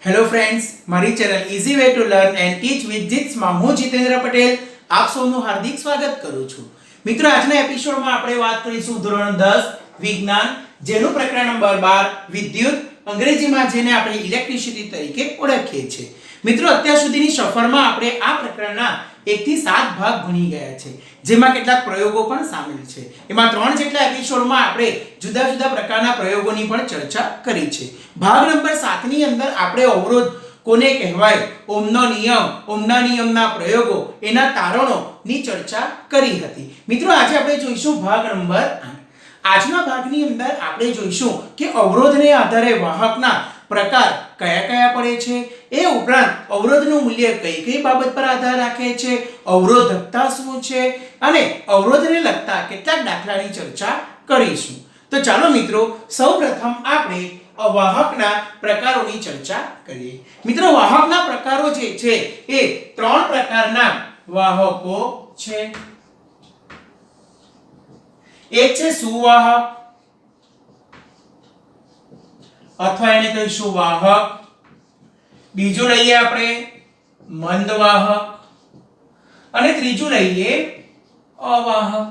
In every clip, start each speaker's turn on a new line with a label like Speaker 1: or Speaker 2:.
Speaker 1: Hello friends, મારી channel easy way to learn and teach with Jeets માં હું જીતેન્દ્ર પટેલ આપ સૌનું હાર્દિક સ્વાગત કરું છું. મિત્રો, આજના એપિસોડમાં આપણે વાત કરીશું ધોરણ 10 વિજ્ઞાન, જેનું પ્રકરણ નંબર 12 વિદ્યુત, અંગ્રેજીમાં જેને આપણે ઇલેક્ટ્રિસિટી તરીકે ઓળખીએ છીએ. મિત્રો, અત્યાર સુધીની સફરમાં આપણે આ પ્રકરણના 1 થી 7 ભાગ ભણી ગયા છે, જેમાં કેટલાક પ્રયોગો પણ સામેલ છે. એમાં 3 જેટલા એપિસોડમાં આપણે જુદા જુદા પ્રકારના પ્રયોગોની પણ ચર્ચા કરી છે. ભાગ નંબર 7 ની અંદર આપણે અવરોધ કોને કહેવાય, ઓહમના નિયમના પ્રયોગો, એના તારણોની ચર્ચા કરી હતી. મિત્રો, આજે આપણે જોઈશું ભાગ નંબર 8. આજના ભાગની અંદર આપણે જોઈશું કે અવરોધને આધારે વાહકના પ્રકાર કયા કયા પડે છે, એ ઉપરાંત અવરોધનું મૂલ્ય કઈ કઈ બાબત પર આધાર રાખે છે, અવરોધકતા શું છે અને અવરોધને લગતા કેટલાક દાખલાની ચર્ચા કરીશું. તો ચાલો મિત્રો, સૌપ્રથમ આપણે વાહકના પ્રકારોની ચર્ચા કરીએ. મિત્રો, વાહકના પ્રકારો જે છે એ 3 પ્રકારના વાહકો છે. એક છે સુવાહક, અથવા એને કહીશું વાહક. બીજું લઈએ આપણે મંદવાહક અને ત્રીજું લઈએ અવાહક.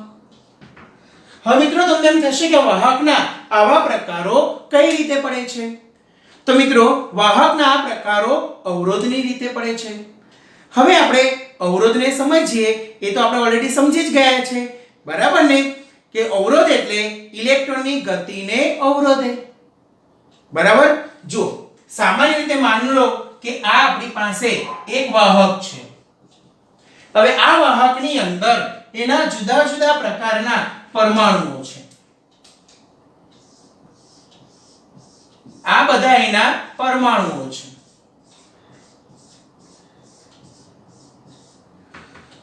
Speaker 1: હવે મિત્રો, તમને એમ થશે કે વાહકના આવા પ્રકારો કઈ રીતે પડે છે? તો મિત્રો, વાહકના આ પ્રકારો અવરોધની રીતે પડે છે. હવે આપણે અવરોધને સમજીએ. એ તો આપણે ઓલરેડી સમજી જ ગયા છે, બરાબર ને? કે અવરોધ એટલે ઇલેક્ટ્રોનની ગતિને અવરોધે. બરાબર. જો સામાન્ય રીતે માની લો કે આ આપણી પાસે એક વાહક છે. હવે આ વાહકની અંદર એના જુદા જુદા પ્રકારના પરમાણુઓ છે. આ બધા એના પરમાણુઓ છે.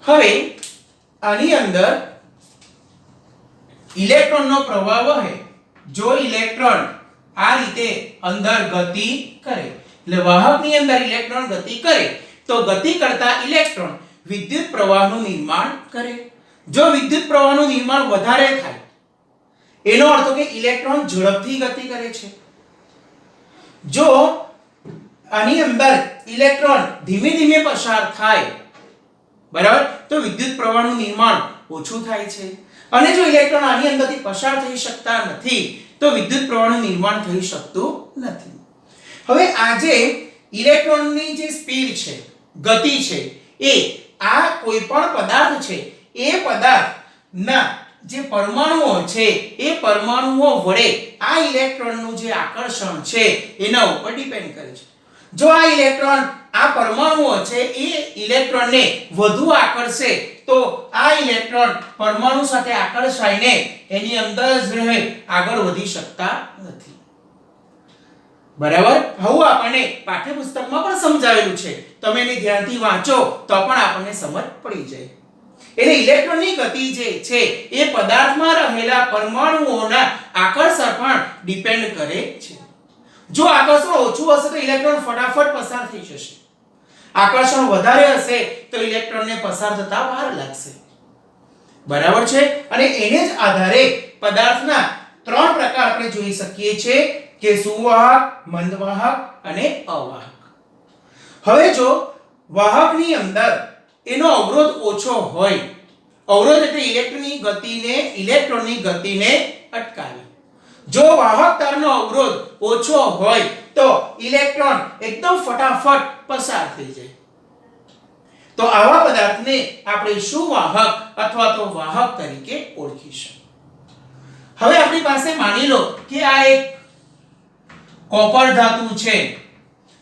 Speaker 1: હવે આની અંદર ઇલેક્ટ્રોનનો પ્રવાહ વહે. જો ઇલેક્ટ્રોન આ રીતે અંદર ગતિ કરે, એટલે વાહકની અંદર ઇલેક્ટ્રોન ગતિ કરે, તો ગતિ કરતા ઇલેક્ટ્રોન વિદ્યુત પ્રવાહનું નિર્માણ કરે. જો વિદ્યુત પ્રવાહનું નિર્માણ વધારે થાય, એનો અર્થ કે ઇલેક્ટ્રોન ઝડપથી ગતિ કરે છે. જો આની અંદર ઇલેક્ટ્રોન ધીમે ધીમે પસાર થાય, બરાબર, તો વિદ્યુત પ્રવાહનું નિર્માણ ઓછું થાય છે. અને જો ઇલેક્ટ્રોન આની અંદરથી પસાર થઈ શકતા નથી, તો વિદ્યુત પ્રવાહનું નિર્માણ થઈ શકતું નથી. હવે આ જે ઇલેક્ટ્રોનની જે સ્પીડ છે, ગતિ છે, એ આ કોઈ પણ પદાર્થ છે, એ પદાર્થના જે પરમાણુઓ છે, એ પરમાણુઓ વડે આ ઇલેક્ટ્રોનનું જે આકર્ષણ છે એના ઉપર ડિપેન્ડ કરે છે. જો આ ઇલેક્ટ્રોન આ પરમાણુઓ છે એ ઇલેક્ટ્રોનને વધુ આકર્ષે, તો આ ઇલેક્ટ્રોન પરમાણુ સાથે આકર્ષાઈને એની અંદર જ રહે, આગળ વધી શકતા નથી. બરાબર. આવું આપણને પાઠ્યપુસ્તકમાં પણ સમજાવેલું છે. તમે એને ધ્યાનથી વાંચો તો પણ આપણને સમજ પડી જાય. એટલે ઇલેક્ટ્રોનની ગતિ જે છે એ પદાર્થમાં રહેલા પરમાણુઓના આકર્ષણ પર ડિપેન્ડ કરે છે. જો આકર્ષણ ઓછું હશે તો ઇલેક્ટ્રોન ફટાફટ પસાર થઈ જશે. આકર્ષણ વધારે હશે તો ઇલેક્ટ્રોનને પસાર થતા વાર લાગશે. બરાબર છે. અને એને જ આધારે પદાર્થના 3 પ્રકાર આપણે જોઈ શકીએ છીએ કે સુવાહક, મંદવાહક અને અવાહક. હવે જો વાહકની અંદર એનો અવરોધ ઓછો હોય, અવરોધ એટલે ઇલેક્ટ્રોનની ગતિને અટકાવે. જો વાહક તારનો અવરોધ ઓછો હોય તો ઇલેક્ટ્રોન એકદમ ફટાફટ પસાર થઈ જાય. તો આવા પદાર્થને આપણે સુવાહક અથવા તો વાહક તરીકે ઓળખીશું. હવે આપણી પાસે માની લો કે આ એક કોપર ધાતુ છે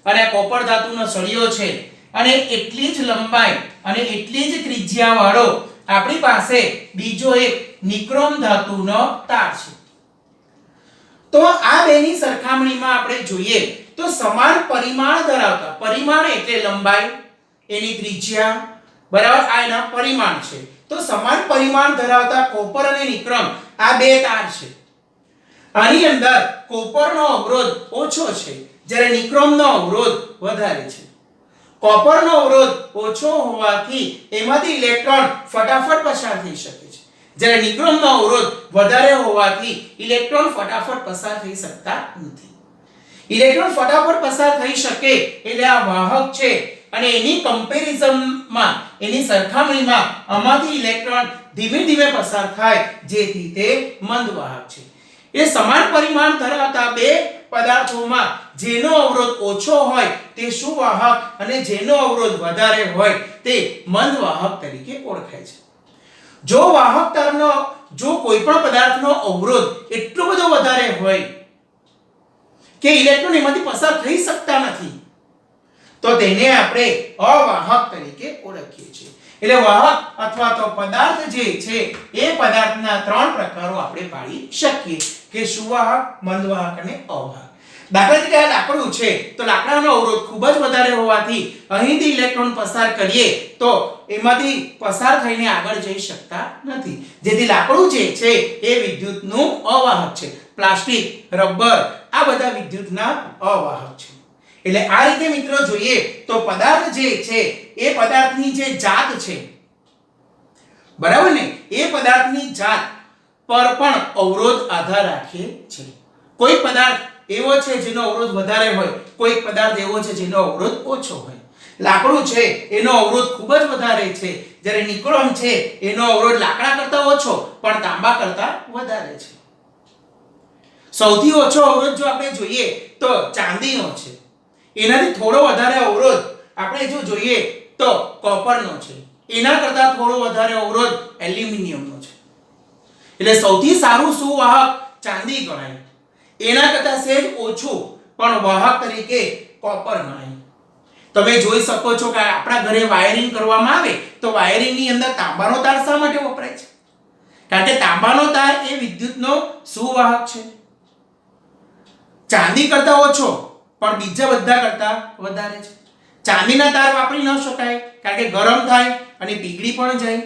Speaker 1: અને કોપર ધાતુનો સળિયો છે અને એટલી જ લંબાઈ અને એટલી જ ત્રિજ્યા વાળો આપણી પાસે બીજો એક નિક્રોમ ધાતુનો તાર છે. તો આ બેની સરખામણીમાં આપણે જોઈએ તો સમાન પરિમાણ ધરાવતા, પરિમાણ એટલે લંબાઈ, એની ત્રિજ્યા, બરાબર, આ એના પરિમાણ છે. તો સમાન પરિમાણ ધરાવતા કોપર અને નિક્રોમ આ બે તાર છે. આની અંદર કોપરનો અવરોધ ઓછો છે, જ્યારે નિક્રોમનો અવરોધ વધારે છે. કોપરનો અવરોધ ઓછો હોવાથી એમાંથી ઇલેક્ટ્રોન ફટાફટ પસાર થઈ શકે છે, જ્યારે નિક્રોમનો અવરોધ વધારે હોવાથી ઇલેક્ટ્રોન ફટાફટ પસાર થઈ શકતા નથી. ઇલેક્ટ્રોન ફટાફટ પસાર થઈ શકે એટલે આ વાહક છે અને એની કમ્પેરિઝનમાં એની સરખામણીમાં આમાંથી ઇલેક્ટ્રોન ધીમે ધીમે પસાર થાય જેથી તે મંદ વાહક છે. એ સમાન પરિમાણ ધરાવતા બે પદાર્થોમાં જેનો અવરોધ ઓછો હોય તે સુવાહક અને જેનો અવરોધ વધારે હોય તે મંદ વાહક તરીકે ઓળખાય છે. જો કોઈ પણ પદાર્થનો અવરોધ એટલો બધો વધારે હોય કે ઇલેક્ટ્રોન એમાંથી પસાર થઈ શકતા નથી તો તેને આપણે અવાહક તરીકે ઓળખીએ છીએ. એટલે વાહક અથવા તો પદાર્થ જે છે એ પદાર્થના ત્રણ પ્રકારો આપણે પાડી શકીએ કે સુવાહક, મંદવાહક અને અવાહક. દાખલા તરીકે આ લાકડું છે તો લાકડાનો અવરોધ ખૂબ જ વધારે હોવાથી અહીંથી ઇલેક્ટ્રોન પસાર કરીએ તો એમાંથી પસાર થઈને આગળ જઈ શકતા નથી, જેથી લાકડું જે છે એ વિદ્યુતનું અવાહક છે. પ્લાસ્ટિક, રબર આ બધા વિદ્યુતના અવાહક છે. એટલે આ રીતે મિત્રો જોઈએ તો પદાર્થ જે છે એ પદાર્થની જે જાત છે, બરાબર ને, એ પદાર્થની જાત પર પણ અવરોધ આધાર રાખે છે. કોઈ પદાર્થ એવો છે જેનો અવરોધ વધારે હોય, કોઈ પદાર્થ એવો છે જેનો અવરોધ ઓછો હોય. લાકડું છે એનો અવરોધ ખૂબ જ વધારે છે, જ્યારે નિક્રોમ છે એનો અવરોધ લાકડા કરતા ઓછો પણ તાંબા કરતા વધારે છે. સૌથી ઓછો અવરોધ જો આપણે જોઈએ તો ચાંદીનો છે. એનાથી થોડો વધારે અવરોધ આપણે જો જોઈએ તો કોપરનો છે. એના કરતા થોડો વધારે અવરોધ એલ્યુમિનિયમનો છે. એટલે સૌથી સારું સુવાહક ચાંદી ગણાય, એના કરતા સહેજ ઓછું પણ વાહક તરીકે કોપર ગણાય. તમે જોઈ શકો છો કે આપણા ઘરે વાયરિંગ કરવામાં આવે તો વાયરિંગની અંદર તાંબાનો તાર શા માટે વપરાય છે? કારણ કે તાંબાનો તાર એ વિદ્યુતનો સુવાહક છે. ચાંદી કરતા ઓછો પણ બીજા બધા કરતા વધારે છે. ચાંદીના તાર વાપરી ન શકાય કારણ કે ગરમ થાય અને પીગળી પણ જાય,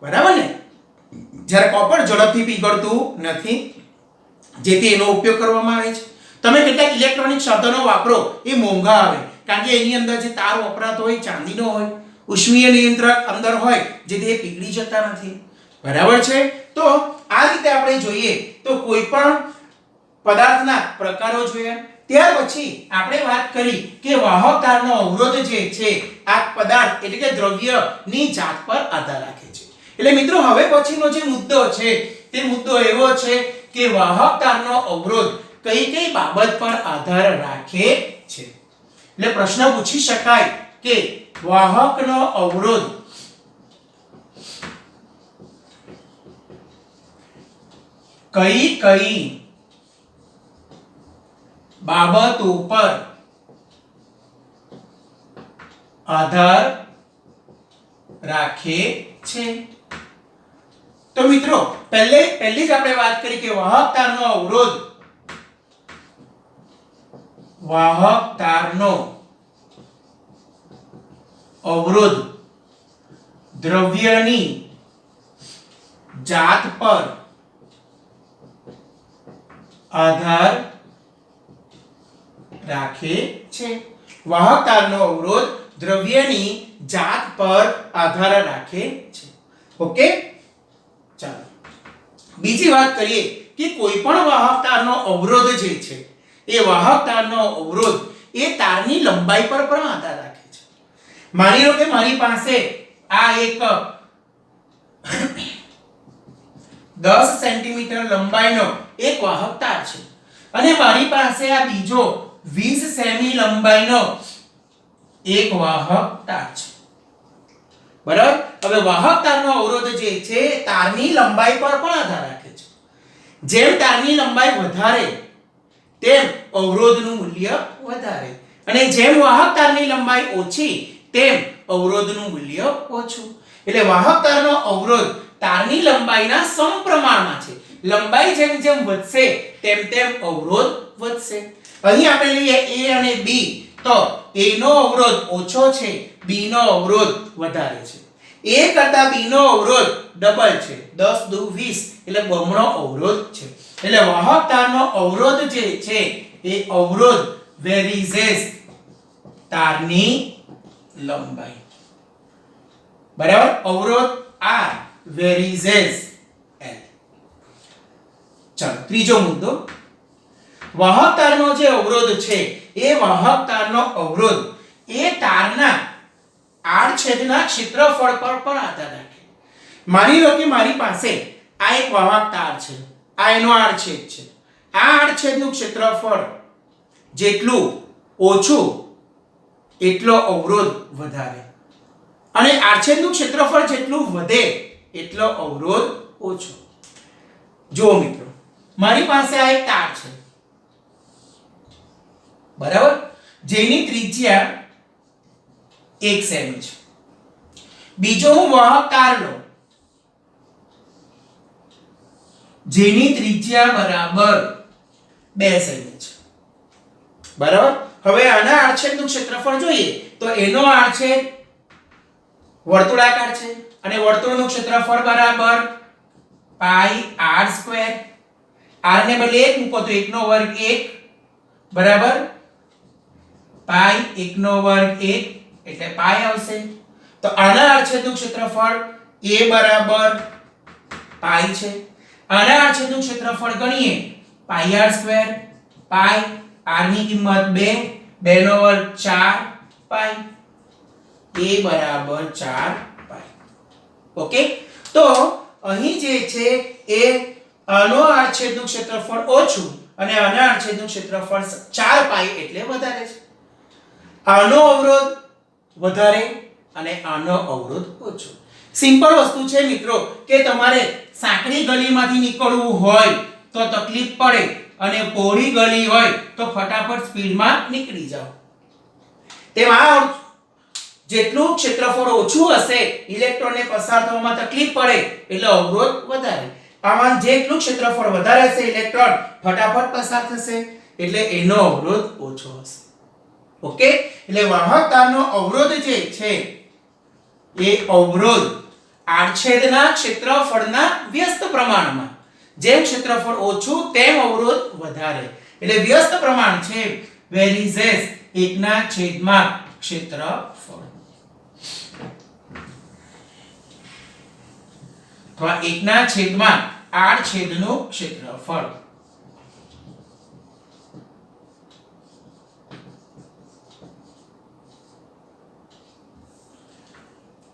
Speaker 1: બરાબર ને? જ્યારે કોપર ઝડપથી પીગળતું નથી, જેથી એનો ઉપયોગ કરવામાં આવે છે. તમે કેટલાક ઇલેક્ટ્રોનિક સાધનો વાપરો એ મોંઘા આવે કારણ કે એની અંદર જે તાર વપરાતો હોય ચાંદીનો હોય, ઉષ્મીય નિયંત્રક અંદર હોય જેથી એ પીગળી જતા નથી, બરાબર છે? તો આ રીતે આપણે જોઈએ તો કોઈ પણ પદાર્થના પ્રકારો જોયા. ત્યાર પછી આપણે વાત કરી કે વાહક તારનો અવરોધ જે છે આ પદાર્થ એટલે કે દ્રવ્યની જાત પર આધાર રાખે છે. એટલે મિત્રો હવે પછીનો જે મુદ્દો છે તે મુદ્દો એવો છે કે વાહક તારનો અવરોધ કઈ કઈ બાબત પર આધાર રાખે છે. એટલે પ્રશ્ન પૂછી શકાય કે વાહકનો અવરોધ કઈ કઈ બાબતો પર આધાર રાખે છે. તો મિત્રો પહેલી જ આપણે વાત કરી કે વાહક તારનો અવરોધ દ્રવ્યની જાત પર આધાર રાખે છે. વાહક તારનો અવરોધ દ્રવ્યની જાત પર આધાર રાખે છે. ઓકે, ચાલો બીજી વાત કરીએ કે કોઈ પણ વાહક તારનો અવરોધ જે છે એ વાહક તારનો અવરોધ એ તારની લંબાઈ પર પણ આધાર રાખે છે. માની લો કે મારી પાસે આ એક 10 સેન્ટીમીટર લંબાઈનો એક વાહક તાર છે અને મારી પાસે આ બીજો 20 સેમી લંબાઈનો એક વાહક તાર છે, બરાબર? હવે વાહક તારનો અવરોધ જે છે તારની લંબાઈ પર પણ આધાર રાખે છે. જેમ તારની લંબાઈ વધારે તેમ અવરોધનું મૂલ્ય વધારે અને જેમ વાહક તારની લંબાઈ ઓછી તેમ અવરોધનું મૂલ્ય ઓછું. એટલે વાહક તારનો અવરોધ તારની લંબાઈના સમપ્રમાણમાં છે. લંબાઈ જેમ જેમ વધશે તેમ તેમ અવરોધ વધશે. અહીં આપણે લઈએ A અને B તો A નો અવરોધ ઓછો છે, B નો અવરોધ વધારે છે. A કરતા B નો અવરોધ ડબલ છે, 10 દુ 20 એટલે બમણો અવરોધ છે. એટલે વાહક તારનો અવરોધ જે છે એ અવરોધ વેરીઝેસ તારની લંબાઈ, બરાબર? અવરોધ R વેરીઝેસ L. ચાલો ત્રીજો મુદ્દો, વાહક તારનો જે અવરોધ છે એ વાહક તારનો અવરોધ એ તારના આડછેદના ક્ષેત્રફળ પર પણ આધાર રાખે. માની લો કે મારી પાસે આ એક વાહક તાર છે, આ એનો આડછેદ છે. આ આડછેદનું ક્ષેત્રફળ જેટલું ઓછું એટલો અવરોધ વધારે, અને આડછેદનું ક્ષેત્રફળ જેટલું વધે એટલો અવરોધ ઓછો. જુઓ મિત્રો, મારી પાસે આ એક તાર છે, બરાબર, જેની ત્રિજ્યા 1 સેમી છે. બીજો હું વાહક તાર લઉં જેની ત્રિજ્યા બરાબર 2 સેમી છે, બરાબર. હવે આના આડછેદનું ક્ષેત્રફળ જોઈએ તો એનો આડછેદ વર્તુળાકાર છે અને વર્તુળનું ક્ષેત્રફળ બરાબર પાઈ r સ્ક્વેર. r ને બદલે 1 મૂકો તો 1 નો વર્ગ 1 બરાબર પાઈ 1 નો વર્ગ 1 એટલે પાઈ આવશે. તો આના આડછેદનું ક્ષેત્રફળ a બરાબર પાઈ છે. આના આડછેદનું ક્ષેત્રફળ ગણીએ પાઈ r સ્ક્વેર પાઈ r ની કિંમત 2 2 નો વર્ગ 4 પાઈ a બરાબર 4 પાઈ. ઓકે, તો અહીં જે છે એ આનો આડછેદનું ક્ષેત્રફળ ઓછું અને આના આડછેદનું ક્ષેત્રફળ 4 પાઈ એટલે વધારે છે. આનો અવરોધ વધારે અને આનો અવરોધ ઓછો. સિમ્પલ વસ્તુ છે મિત્રો કે તમારે સાંકડી ગલીમાંથી નીકળવું હોય તો તકલીફ પડે અને પહોળી ગલી હોય તો ફટાફટ સ્પીડમાં નીકળી જાઓ. તેમાં જેટલું ક્ષેત્રફળ ઓછું હશે ઇલેક્ટ્રોનને પસાર થવામાં તકલીફ પડે એટલે અવરોધ વધારે. આમાં જેટલું ક્ષેત્રફળ વધારે હશે ઇલેક્ટ્રોન ફટાફટ પસાર થશે એટલે એનો અવરોધ ઓછો હશે. ઓકે, એટલે વાહક તારનો અવરોધ જે છે એ અવરોધ આડછેદના ક્ષેત્રફળના વ્યસ્ત પ્રમાણમાં, જેમ ક્ષેત્રફળ ઓછું તેમ અવરોધ વધારે, એટલે વ્યસ્ત પ્રમાણ છે વેરીઝેસ 1/છેદમાં ક્ષેત્રફળ. તો આ 1/છેદમાં આડછેદનું ક્ષેત્રફળ.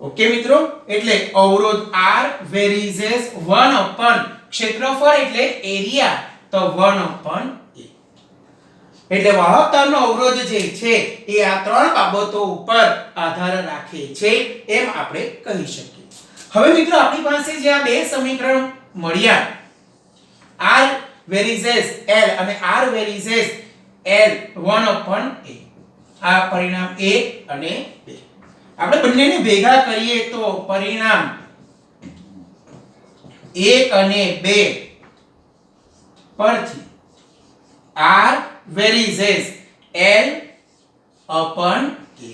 Speaker 1: ઓકે મિત્રો, એટલે અવરોધ r વેરીઝેસ 1 ક્ષેત્રફળ એટલે એરિયા તો 1/a. એટલે વાહક તારનો અવરોધ જે છે એ આ ત્રણ બાબતો ઉપર આધાર રાખે છે એમ આપણે કહી શકીએ. હવે મિત્રો આપણી પાસે જે આ બે સમીકરણ મળ્યા r વેરીઝેસ l અને r વેરીઝેસ l 1/a, આ પરિણામ 1 અને 2 આપણે બંનેને ભેગા કરીએ તો પરિણામ 1 અને 2 પરથી r વેરીઝેસ l upon a,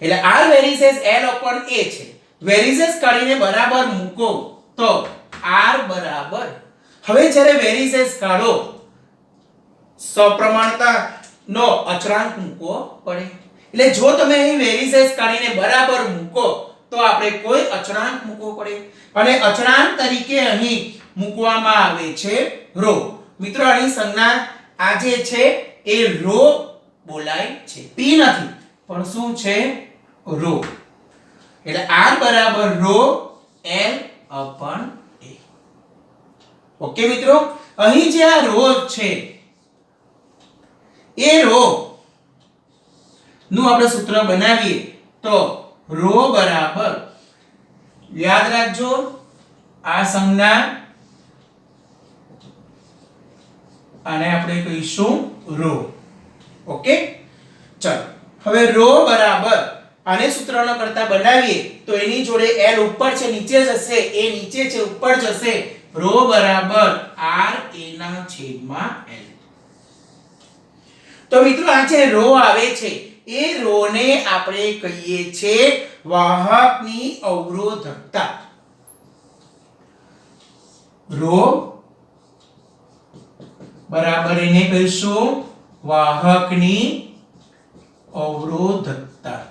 Speaker 1: એટલે r વેરીઝેસ l upon a છે. વેરીઝેસ કાઢીને બરાબર મૂકો તો r બરાબર, હવે જ્યારે વેરીઝેસ કાઢો સપ્રમાણતા નો અચળાંક મૂકવો પડે. એટલે જો તમે અહીં વેરીઝેસ કાઢીને બરાબર મૂકો તો આપણે કોઈ અચળાંક મૂકવો પડે અને અચળાંક તરીકે અહીં મૂકવામાં આવે છે રો. મિત્રો અહીં સંજ્ઞા આ જે છે એ રો બોલાય છે, p નથી પણ શું છે રો. એટલે r બરાબર row l upon a. Okay મિત્રો, અહીં જે આ રો છે એ રો નું આપણે સૂત્ર બનાવીએ તો રો બરાબર, યાદ રાખજો આ સંજ્ઞા આને આપણે કહીશું રો. ઓકે, ચલો હવે રો બરાબર આને સૂત્રનો કરતા બનાવીએ તો એની જોડે l ઉપર છે નીચે જશે, એ નીચે છે ઉપર જશે, રો બરાબર r a ના છેદમાં l. તો મિત્રો આ જે રો આવે છે એ રો ને આપણે કહીએ છે વાહકની અવરોધકતા. રો બરાબર એને કહીશું વાહકની અવરોધકતા.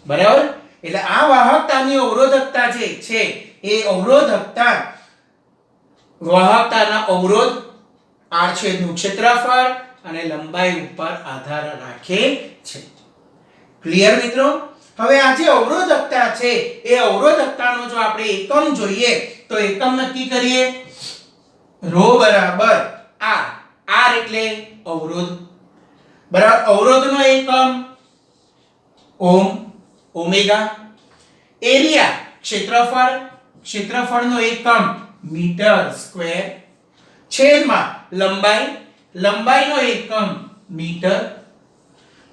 Speaker 1: બરાબર, એટલે આ વાહકતાની અવરોધકતા જે છે એ અવરોધકતા વાહકતાના અવરોધ આડછેદનું ક્ષેત્રફળ અને લંબાઈ ઉપર આધાર રાખે છે. ક્લિયર મિત્રો? હવે આ જે અવરોધકતા છે એ અવરોધકતાનો જો આપણે એકમ જોઈએ તો એકમ નક્કી કરીએ. ρ બરાબર r. r એટલે અવરોધ બરાબર. અવરોધનો એકમ ઓમ, ઓમેગા. એરિયા ક્ષેત્રફળ, ક્ષેત્રફળનો એકમ મીટર સ્ક્વેર. છેદમાં લંબાઈ, લંબાઈનો એકમ મીટર.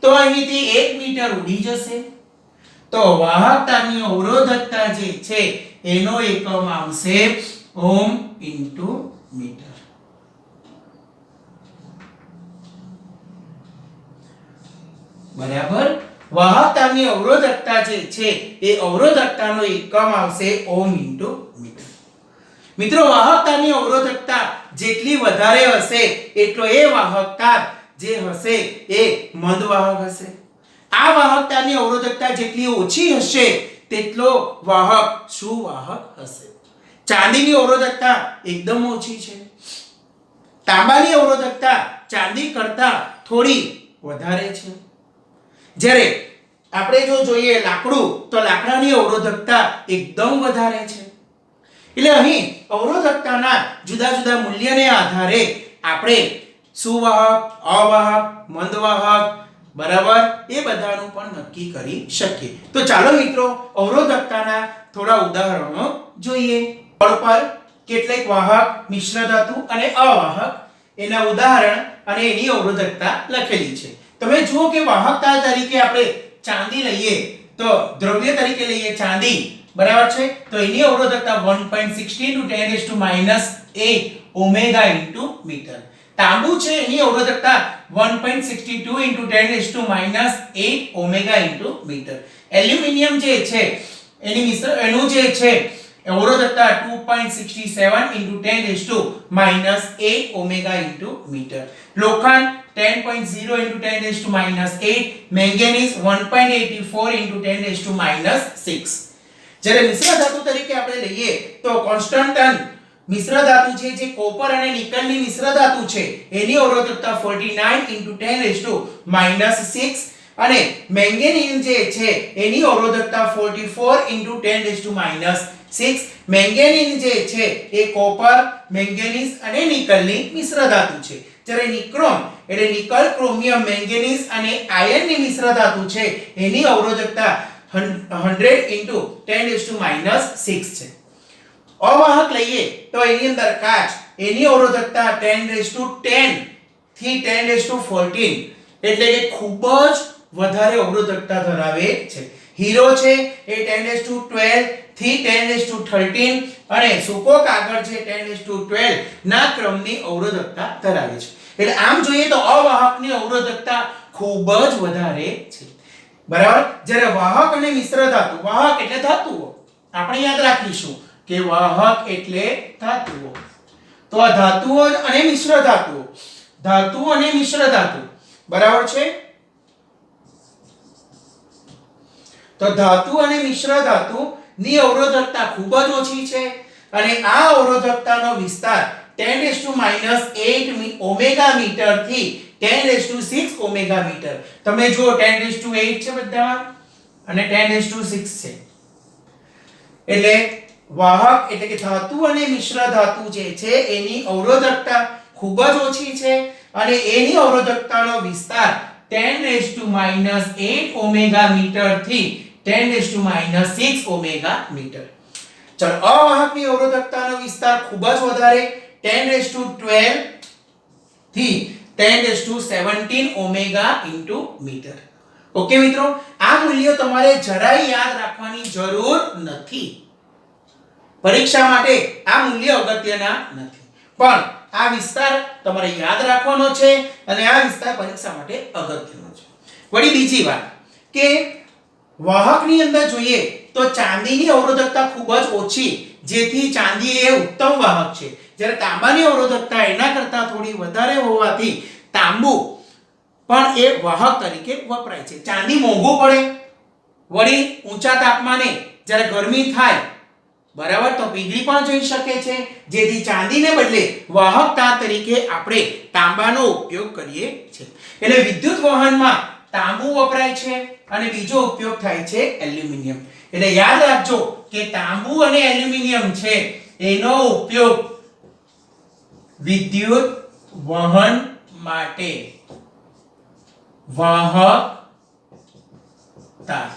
Speaker 1: તો અહીંથી 1 મીટર ઉડી જશે. તો વાહકતાની અવરોધકતા જે છે એનો એકમ આવશે ઓમ ઇન્ટુ મીટર. બરાબર. વાહકતાની અવરોધકતા જે છે એ અવરોધકતાનો એકમ આવશે ઓમ ઇન્ટુ મીટર. મિત્રો વાહકતાની અવરોધકતા જેટલી વધારે હશે એટલો એ વાહકતા જે હશે એ મંદ વાહક હશે. આ વાહકતાની અવરોધકતા જેટલી ઓછી હશે તેટલો વાહક સુવાહક હશે. ચાંદીની અવરોધકતા એકદમ ઓછી છે. તાંબાની અવરોધકતા ચાંદી કરતા થોડી વધારે છે. જ્યારે આપણે જો જોઈએ લાકડું તો લાકડાની અવરોધકતા એકદમ વધારે છે. એટલે અહીં અવરોધકતાના જુદા જુદા મૂલ્યને આધારે આપણે સુવાહક, અવાહક, મંદવાહક બરાબર એ બધાનું પણ નક્કી કરી શકીએ. તો ચાલો મિત્રો અવરોધકતાના થોડા ઉદાહરણો જોઈએ. બોર્ડ પર કેટલાક વાહક, મિશ્ર ધાતુ અને અવાહક એના ઉદાહરણ અને એની અવરોધકતા લખેલી છે. તમે જુઓ કે વાહકતા તરીકે આપણે ચાંદી લઈએ તો દ્રવ્ય તરીકે લઈએ ચાંદી બરાબર છે તો એની અવરોધકતા 1.16 × 10⁻8 ઓમેગા * મીટર. તાંબુ છે એની અવરોધકતા 1.62 × 10⁻8 ઓમેગા * મીટર. એલ્યુમિનિયમ જે છે એનું જે છે અવરોધકતા 2.67 × 10⁻8 ઓમેગા * મીટર. લોખંડ 10.0 × 10⁻8. મેંગેનીઝ 1.84 × 10⁻6. જ્યારે મિશ્ર ધાતુ તરીકે આપણે લઈએ તો કોન્સ્ટન્ટન મિશ્ર ધાતુ છે જે કોપર અને નિકલની મિશ્ર ધાતુ છે એની અવરોધકતા 49 × 10⁻6 અને મેંગેનીઝ જે છે એની અવરોધકતા 44 × 10⁻6. મેંગેનીઝ જે છે એ કોપર, મેંગેનીઝ અને નિકલની મિશ્ર ધાતુ છે. જ્યારે નિક્રોમ એટલે નિકલ, ક્રોમિયમ, મેંગેનીઝ અને આયર્નની મિશ્ર ધાતુ છે એની અવરોધકતા 100 × 10⁻6 છે. અવાહક લઈએ તો એની અંદર કાચ એની અવરોધકતા 10⁻10 થી 10⁻14 એટલે કે ખૂબ જ વધારે અવરોધકતા ધરાવે છે. હીરો છે એ 10⁻12 થી 10⁻13 અને સૂકો કાગળ છે 10⁻12 ના ક્રમની અવરોધકતા ધરાવે છે. એટલે આમ જોઈએ તો અવાહકની અવરોધકતા ખૂબ જ વધારે છે. બરાબર. જ્યારે વાહક અને મિશ્ર ધાતુ, વાહક એટલે ધાતુઓ, આપણે યાદ રાખીશું કે વાહક એટલે ધાતુઓ. તો આ ધાતુઓ અને મિશ્ર ધાતુઓ, ધાતુ અને મિશ્ર ધાતુ બરાબર છે. તો ધાતુ અને મિશ્ર ધાતુ ની અવરોધકતા ખૂબ જ ઓછી છે અને આ અવરોધકતાનો વિસ્તાર 10⁻8 ઓમેગા મીટર થી 10⁻6 ઓમેગા મીટર. તમે જુઓ 10⁻8 છે બધામાં અને 10⁻6 છે. એટલે વાહક એટલે કે ધાતુ અને મિશ્ર ધાતુ જે છે એની અવરોધકતા ખૂબ જ ઓછી છે અને એની અવરોધકતાનો વિસ્તાર 10⁻8 ઓમેગા મીટર થી 10⁻6 ઓમેગા મીટર. ચલો અવાહકની અવરોધકતાનો વિસ્તાર ખૂબ જ વધારે 10⁻12 થી 10⁻17 ઓમેગા * મીટર. ઓકે મિત્રો, આ મૂલ્યો તમારે જરાય યાદ રાખવાની જરૂર નથી. પરીક્ષા માટે આ મૂલ્ય અગત્યના નથી, પણ આ વિસ્તાર તમારે યાદ રાખવાનો છે અને આ વિસ્તાર પરીક્ષા માટે અગત્યનો છે. વળી બીજી વાત કે વાહકની અંદર જોઈએ તો ચાંદીની અવરોધકતા ખૂબ જ ઓછી, જેથી ચાંદી એ ઉત્તમ વાહક છે. જ્યારે તાંબાની અવરોધકતા એના કરતા થોડી વધારે હોવાથી તાંબુ પણ એ વાહક તરીકે વપરાય છે. ચાંદી મોંઘું પડે, વળી ઊંચા તાપમાને જ્યારે ગરમી થાય બરાબર, તો પીગળી પણ જઈ શકે છે, જેથી ચાંદીને બદલે વાહક તાર તરીકે આપણે તાંબાનો ઉપયોગ કરીએ છીએ. એટલે વિદ્યુત વહનમાં તાંબુ વપરાય છે અને બીજો ઉપયોગ થાય છે એલ્યુમિનિયમ. એટલે યાદ રાખજો કે તાંબુ અને એલ્યુમિનિયમ છે એનો ઉપયોગ વિદ્યુત વહન માટે વાહક તાર,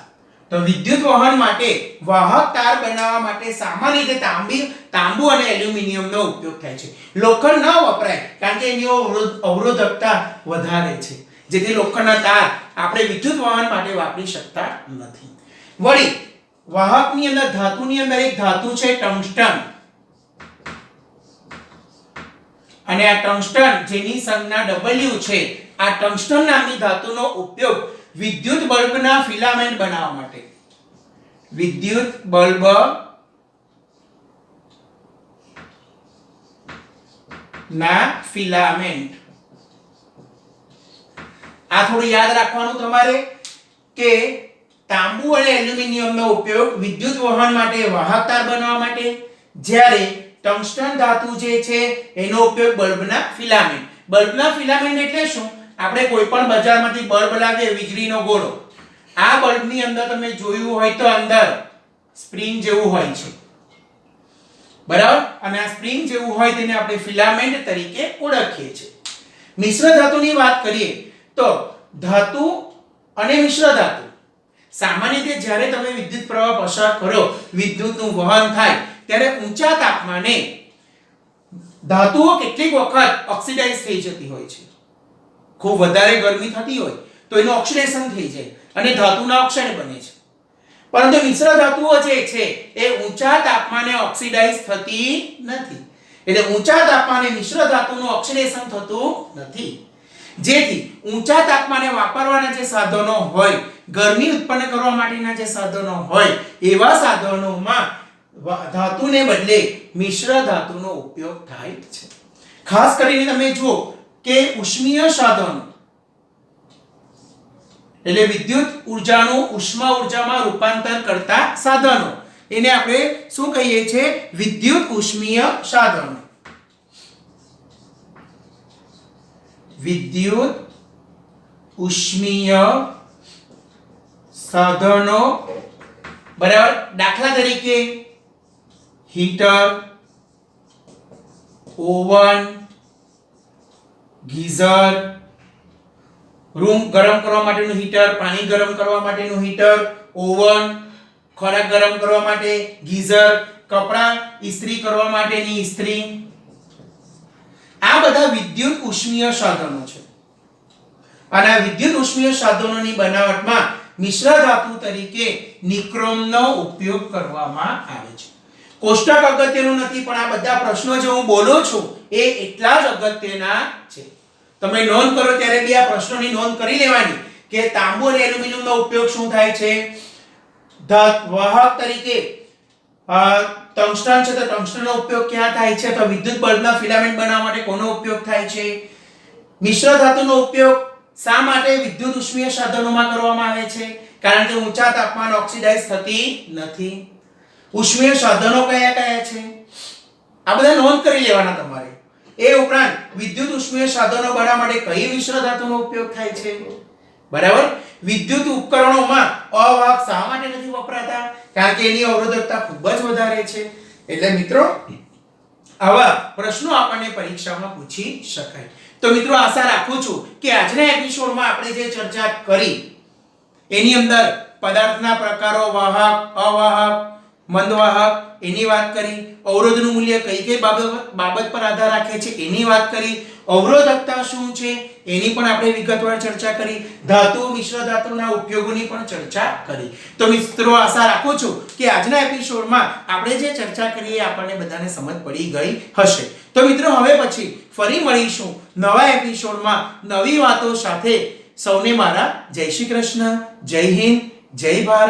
Speaker 1: તો વિદ્યુત વહન માટે વાહક તાર બનાવવા માટે સામાન્ય રીતે તાંબુ અને એલ્યુમિનિયમનો ઉપયોગ થાય છે. લોખંડ ન વપરાય કારણ કે એની અવરોધકતા વધારે છે, જેથી લોખંડના તાર આપણે વિદ્યુત વહન માટે વાપરી શકતા નથી. વળી વાહકની અંદર ધાતુની અંદર એક ધાતુ છે ટંગસ્ટન, અને આ ટંગસ્ટન જેની સંજ્ઞા W છે, આ ટંગસ્ટન નામની ધાતુનો ઉપયોગ વિદ્યુત બલ્બના ફિલામેન્ટ બનાવવા માટે, વિદ્યુત બલ્બ ના ફિલામેન્ટ, આ થોડું યાદ રાખવાનું તમારે કે તાંબુ અને એલ્યુમિનિયમનો ઉપયોગ વિદ્યુત વહન માટે વાહક તાર બનાવવા માટે, જ્યારે ટંગસ્ટન ધાતુ જે છે એનો ઉપયોગ બલ્બના ફિલામેન્ટ. બલ્બના ફિલામેન્ટ એટલે શું? આપણે કોઈ પણ બજારમાંથી બલ્બ લાવીએ વીજળીનો ગોળો, આ બલ્બની અંદર તમે જોયું હોય તો અંદર સ્પ્રિંગ જેવું હોય છે, બરાબર, અને આ સ્પ્રિંગ જેવું હોય તેને આપણે ફિલામેન્ટ તરીકે ઓળખીએ છીએ. મિશ્ર ધાતુની વાત કરીએ તો ધાતુ અને મિશ્ર ધાતુ સામાન્ય રીતે જ્યારે તમે વિદ્યુત પ્રવાહ પસાર કરો, વિદ્યુતનું વહન થાય, ત્યારે ઊંચા તાપમાને ધાતુઓ કેટલીક વખત ઓક્સિડાઇઝ થઈ જતી હોય છે. ખૂબ વધારે ગરમી થતી હોય તો એનું ઓક્સિડેશન થઈ જાય અને ધાતુના ઓક્સાઇડ બને છે. પરંતુ મિશ્ર ધાતુઓ જે છે એ ઊંચા તાપમાને ઓક્સિડાઇઝ થતી નથી. એટલે ઊંચા તાપમાને મિશ્ર ધાતુનું ઓક્સિડેશન થતું નથી, જેથી ઊંચા તાપમાને વાપરવાના જે સાધનો હોય, ગરમી ઉત્પન્ન કરવા માટેના જે સાધનો હોય, એવા સાધનોમાં ધાતુને બદલે મિશ્ર ધાતુનો ઉપયોગ થાય છે. ખાસ કરીને તમે જુઓ કે ઉષ્મીય સાધનો એટલે વિદ્યુત ઊર્જાનું ઉષ્મા ઊર્જામાં રૂપાંતર કરતા સાધનો, એને આપણે શું કહીએ છીએ? વિદ્યુત ઉષ્મીય સાધનો. વિદ્યુત ઉષ્મીય સાધનો, બરાબર. દાખલા તરીકે હીટર, ઓવન, ગીઝર, રૂમ ગરમ કરવા માટેનું હીટર, પાણી ગરમ કરવા માટેનું હીટર, ઓવન, ખોરાક ગરમ કરવા માટે ગીઝર, કપડાં ઇસ્ત્રી કરવા માટેની ઇસ્ત્રી, આ બધા વિદ્યુત ઉષ્મીય સાધનો છે. અને આ વિદ્યુત ઉષ્મીય સાધનોની બનાવટમાં મિશ્ર ધાતુ તરીકે નિક્રોમનો ઉપયોગ કરવામાં આવે છે. કોષ્ટક અગત્યનું નથી, પણ આ બધા પ્રશ્નો જે હું બોલું છું એ એટલા જ અગત્યના છે. તમે નોંધ કરો ત્યારે બી આ પ્રશ્નોની નોંધ કરી લેવાની કે તાંબુ અને એલ્યુમિનિયમનો ઉપયોગ શું થાય છે. વાહક તરીકે ટંગસ્ટન છે, તો ટંગસ્ટનનો ઉપયોગ ક્યાં થાય છે? તો વિદ્યુત બલ્બના ફિલામેન્ટ બનાવવા માટે કોનો ઉપયોગ થાય છે? મિશ્ર ધાતુનો ઉપયોગ શા માટે વિદ્યુત ઉષ્મીય સાધનોમાં કરવામાં આવે છે? કારણ કે ઊંચા તાપમાન ઓક્સિડાઇઝ થતી નથી. ઉષ્મીય સાધનો કયા કયા છે? આ બધા નોંધ કરી લેવાના તમારે. એ ઉપરાંત વિદ્યુત ઉષ્મીય સાધનો બનાવવા માટે કઈ મિશ્ર ધાતુનો ઉપયોગ થાય છે? બરાબર. વિદ્યુત ઉપકરણોમાં અવાહક શા માટે નથી વપરાતા? કારણ કે એની અવરોધકતા ખૂબ જ વધારે છે. એટલે મિત્રો આવા પ્રશ્નો આપણને પરીક્ષામાં પૂછી શકાય. તો મિત્રો આશા રાખું છું કે આજના એપિસોડમાં આપણે જે ચર્ચા કરી એની અંદર પદાર્થના પ્રકારો, વાહક, અવાહક, મંદવાહક એની વાત કરી, અવરોધનું મૂલ્ય કઈ કઈ બાબત પર આધાર રાખે છે એની વાત કરી, અવરોધકતા શું છે એની પણ આપણે વિગતવાર ચર્ચા કરી, ધાતુ મિશ્ર ધાતુના ઉપયોગોની પણ ચર્ચા કરી. તો મિત્રો આશા રાખું છું કે આજના એપિસોડમાં આપણે જે ચર્ચા કરી એ આપણને બધાને સમજ પડી ગઈ હશે. તો મિત્રો હવે પછી ફરી મળીશું નવા એપિસોડમાં નવી વાતો સાથે. સૌને મારા જય શ્રી કૃષ્ણ, જય હિન્દ, જય ભારત.